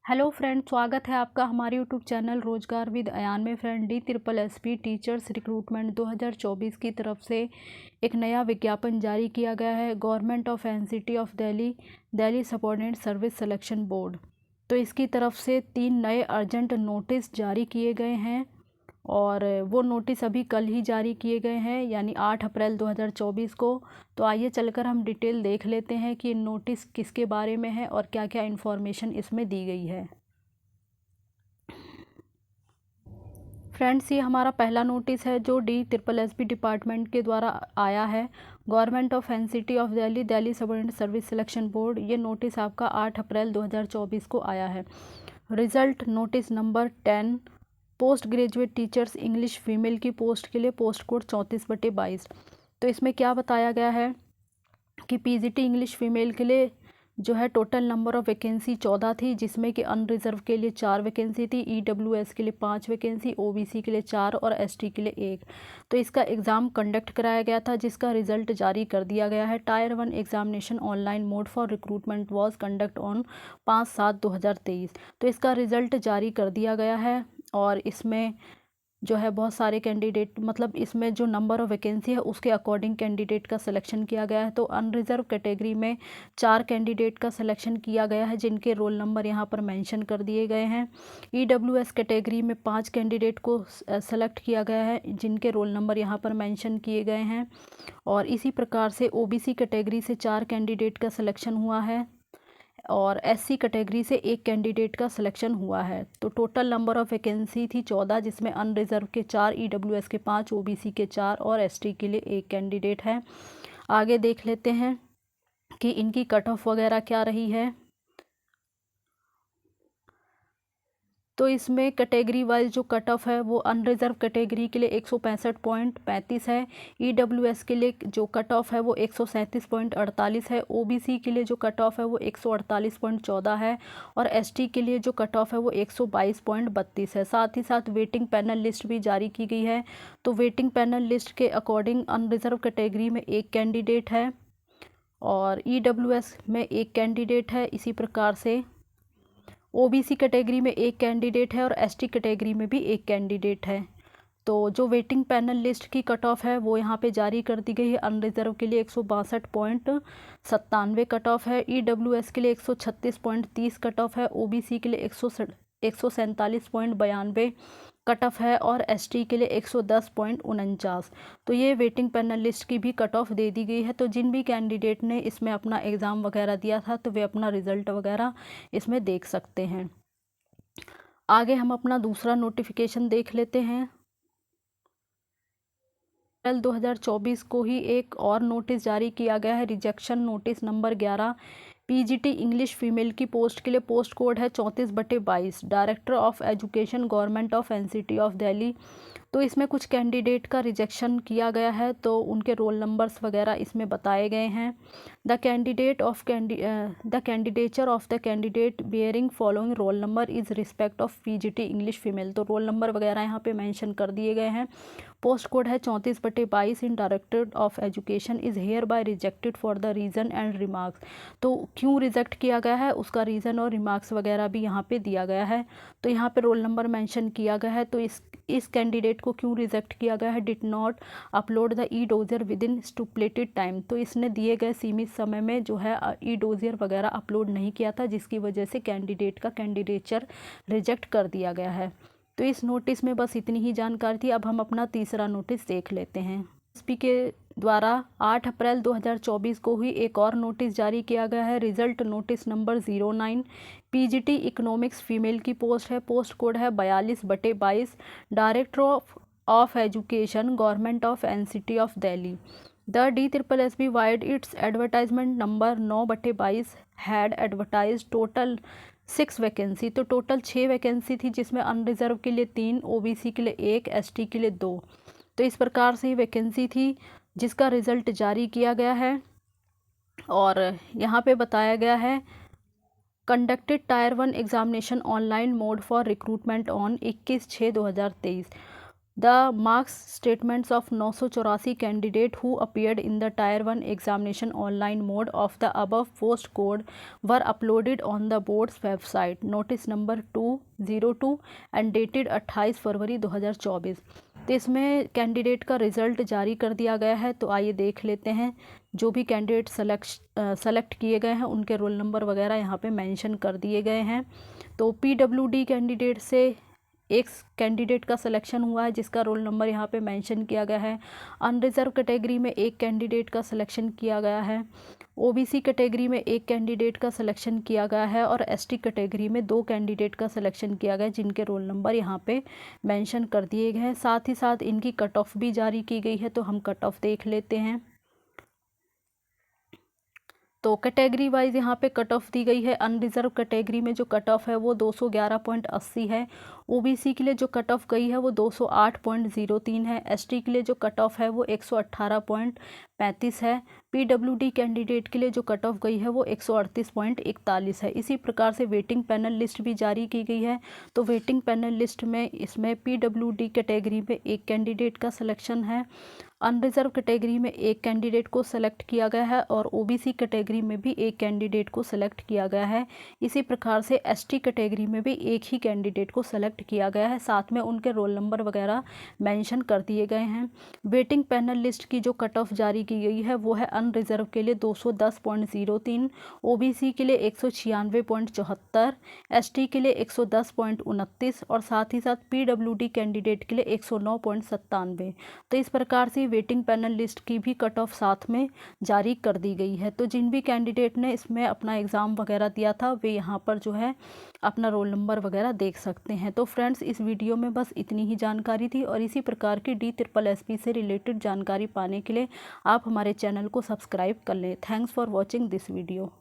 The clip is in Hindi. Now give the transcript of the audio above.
हेलो फ्रेंड, स्वागत है आपका हमारे यूट्यूब चैनल रोजगार विद अयान में। फ्रेंड, DSSB टीचर्स रिक्रूटमेंट 2024 की तरफ से एक नया विज्ञापन जारी किया गया है। Government of NCT of Delhi, Delhi subordinate service selection board. तो इसकी तरफ से 3 नए अर्जेंट नोटिस जारी किए गए हैं और वो नोटिस अभी कल ही जारी किए गए हैं, यानी 8 अप्रैल 2024 को। तो आइए चलकर हम डिटेल देख लेते हैं कि नोटिस किसके बारे में है और क्या क्या इन्फॉर्मेशन इसमें दी गई है। फ्रेंड्स, ये हमारा पहला नोटिस है जो DSSB डिपार्टमेंट के द्वारा आया है। Government of NCT of Delhi, Delhi subordinate service selection board. ये नोटिस आपका 8 अप्रैल 2024 को आया है। Result notice number 10, post graduate teachers English female की पोस्ट के लिए, पोस्ट कोड 34/22। तो इसमें क्या बताया गया है कि पीजीटी इंग्लिश फीमेल के लिए जो है टोटल नंबर ऑफ़ वैकेंसी 14 थी, जिसमें कि अनरिजर्व के लिए 4 वैकेंसी थी, ईडब्ल्यूएस के लिए 5 वैकेंसी, ओबीसी के लिए 4 और एसटी के लिए 1। तो इसका एग्ज़ाम कंडक्ट कराया गया था, जिसका रिजल्ट जारी कर दिया गया है। Tyre 1 examination online mode for recruitment was conduct on 5/7/2023। तो इसका रिजल्ट जारी कर दिया गया है और इसमें जो है बहुत सारे कैंडिडेट, मतलब इसमें जो नंबर ऑफ़ वैकेंसी है उसके अकॉर्डिंग कैंडिडेट का सिलेक्शन किया गया है। तो अनरिजर्व कैटेगरी में 4 कैंडिडेट का सिलेक्शन किया गया है, जिनके रोल नंबर यहाँ पर मेंशन कर दिए गए हैं। ईडब्ल्यूएस कैटेगरी में 5 कैंडिडेट को सेलेक्ट किया गया है, जिनके रोल नंबर यहाँ पर मेंशन किए गए हैं। और इसी प्रकार से ओबीसी कैटेगरी से 4 कैंडिडेट का सिलेक्शन हुआ है और एससी कैटेगरी से 1 कैंडिडेट का सिलेक्शन हुआ है। तो टोटल नंबर ऑफ़ वैकेंसी थी 14, जिसमें अनरिजर्व के 4, ईडब्ल्यूएस के 5, ओबीसी के 4 और एसटी के लिए 1 कैंडिडेट है। आगे देख लेते हैं कि इनकी कट ऑफ वगैरह क्या रही है। तो इसमें कैटेगरी वाइज जो कट ऑफ है वो अनरिजर्व कैटेगरी के लिए 165.35 है। ईडब्ल्यूएस के लिए जो कट ऑफ है वो 137.48 है। ओबीसी के लिए जो कट ऑफ है वो 148.14 है और एसटी के लिए जो कट ऑफ है वो 122.32 है। साथ ही साथ वेटिंग पैनल लिस्ट भी जारी की गई है। तो वेटिंग पैनल लिस्ट के अकॉर्डिंग अनरिजर्व कैटेगरी में 1 कैंडिडेट है और ईडब्ल्यूएस में 1 कैंडिडेट है। इसी प्रकार से ओबीसी कैटेगरी में 1 कैंडिडेट है और एसटी कैटेगरी में भी 1 कैंडिडेट है। तो जो वेटिंग पैनल लिस्ट की कट ऑफ है वो यहाँ पे जारी कर दी गई है। अनरिजर्व के लिए 162.97 कट ऑफ है, ईडब्ल्यूएस के लिए 136.30 कट ऑफ है, ओबीसी के लिए 147.92 कट ऑफ है और एसटी के लिए 110.49। तो ये वेटिंग पैनल लिस्ट की भी कट ऑफ दे दी गई है। तो जिन भी कैंडिडेट ने इसमें अपना एग्ज़ाम वगैरह दिया था तो वे अपना रिज़ल्ट वगैरह इसमें देख सकते हैं। आगे हम अपना दूसरा नोटिफिकेशन देख लेते हैं। अप्रैल 2024 को ही एक और नोटिस जारी किया गया है, rejection notice number 11। PGT English female की पोस्ट के लिए, पोस्ट कोड है 34/22, director of education government of NCT of Delhi. तो इसमें कुछ कैंडिडेट का रिजेक्शन किया गया है, तो उनके रोल नंबर्स वगैरह इसमें बताए गए हैं। The candidature of the candidate bearing following roll number is respect of PGT English female. तो रोल नंबर वगैरह यहाँ पे मेंशन कर दिए गए हैं। पोस्ट कोड है 34/22 in director of education is hereby rejected for the reason and remarks. तो क्यों रिजेक्ट किया गया है उसका रीज़न और रिमार्क्स वगैरह भी यहाँ पे दिया गया है। तो यहाँ पे रोल नंबर मेंशन किया गया है। तो इस कैंडिडेट को क्यों रिजेक्ट किया गया है, did not upload the e dossier within stipulated time. तो इसने दिए गए सीमित समय में जो है ई डोजियर वगैरह अपलोड नहीं किया था, जिसकी वजह से कैंडिडेट का कैंडिडेचर रिजेक्ट कर दिया गया है। तो इस नोटिस में बस इतनी ही जानकारी थी। अब हम अपना तीसरा नोटिस देख लेते हैं। एसपी के द्वारा 8 अप्रैल 2024 को ही एक और नोटिस जारी किया गया है, result notice number 09। PGT economics female की पोस्ट है, पोस्ट कोड है 42/22, director of education government of NCT of Delhi. The DSSB wide it's advertisement number 9/22 had advertise total 6 vacancy. तो टोटल 6 वैकेंसी थी, जिसमें अनरिजर्व के लिए 3, ओबीसी के लिए 1, एसटी के लिए 2। तो इस प्रकार से वैकेंसी थी, जिसका रिज़ल्ट जारी किया गया है और यहाँ पे बताया गया है conducted tyre 1 examination online mode for recruitment on 21/6/2023। The marks statements of 984 candidate who appeared in the tyre 1 examination online mode of the above post code were uploaded on the boards website. Notice number 202 and dated 28 फरवरी 2024। तो इसमें कैंडिडेट का रिज़ल्ट जारी कर दिया गया है। तो आइए देख लेते हैं। जो भी कैंडिडेट सेलेक्ट किए गए हैं उनके रोल नंबर वगैरह यहाँ पे मेंशन कर दिए गए हैं। तो पीडब्ल्यूडी कैंडिडेट से एक कैंडिडेट का सिलेक्शन हुआ है जिसका रोल नंबर यहाँ पे मेंशन किया गया है। अनरिजर्व कैटेगरी में एक कैंडिडेट का सिलेक्शन किया गया है। ओबीसी कैटेगरी में एक कैंडिडेट का सिलेक्शन किया गया है और एसटी कैटेगरी में 2 कैंडिडेट का सिलेक्शन किया गया है जिनके रोल नंबर यहाँ पे मेंशन कर दिए गए हैं। साथ ही साथ इनकी कट ऑफ भी जारी की गई है। तो हम कट ऑफ देख लेते हैं। तो कैटेगरी वाइज यहाँ पे कट ऑफ दी गई है। अनरिजर्व कैटेगरी में जो कट ऑफ है वो 211.80 है। ओबीसी के लिए जो कट ऑफ गई है वो 208.03 है। एसटी के लिए जो कट ऑफ है वो 118.35 है। पीडब्ल्यूडी कैंडिडेट के लिए जो कट ऑफ गई है वो 138.41 है। इसी प्रकार से वेटिंग पैनल लिस्ट भी जारी की गई है। तो वेटिंग पैनल लिस्ट में इसमें पीडब्ल्यूडी कैटेगरी में एक कैंडिडेट का सिलेक्शन है। अनरिजर्व कैटेगरी में एक कैंडिडेट को सेलेक्ट किया गया है और ओबीसी कैटेगरी में भी एक कैंडिडेट को सेलेक्ट किया गया है। इसी प्रकार से एसटी कैटेगरी में भी एक ही कैंडिडेट को सेलेक्ट किया गया है। साथ में उनके रोल नंबर वगैरह मेंशन कर दिए गए हैं। वेटिंग पैनल लिस्ट की जो कट ऑफ जारी की गई है वो है अनरिजर्व के लिए 210.03, ओबीसी के लिए 196.74, एसटी के लिए 110.29 और साथ ही साथ पीडब्ल्यूडी कैंडिडेट के लिए 109.97। तो इस प्रकार से वेटिंग पैनल लिस्ट की भी कट ऑफ साथ में जारी कर दी गई है। तो जिन भी कैंडिडेट ने इसमें अपना एग्ज़ाम वगैरह दिया था वे यहाँ पर जो है अपना रोल नंबर वगैरह देख सकते हैं। तो फ्रेंड्स, इस वीडियो में बस इतनी ही जानकारी थी और इसी प्रकार की DSSB से रिलेटेड जानकारी पाने के लिए आप हमारे चैनल को सब्सक्राइब कर लें। Thanks for watching this video.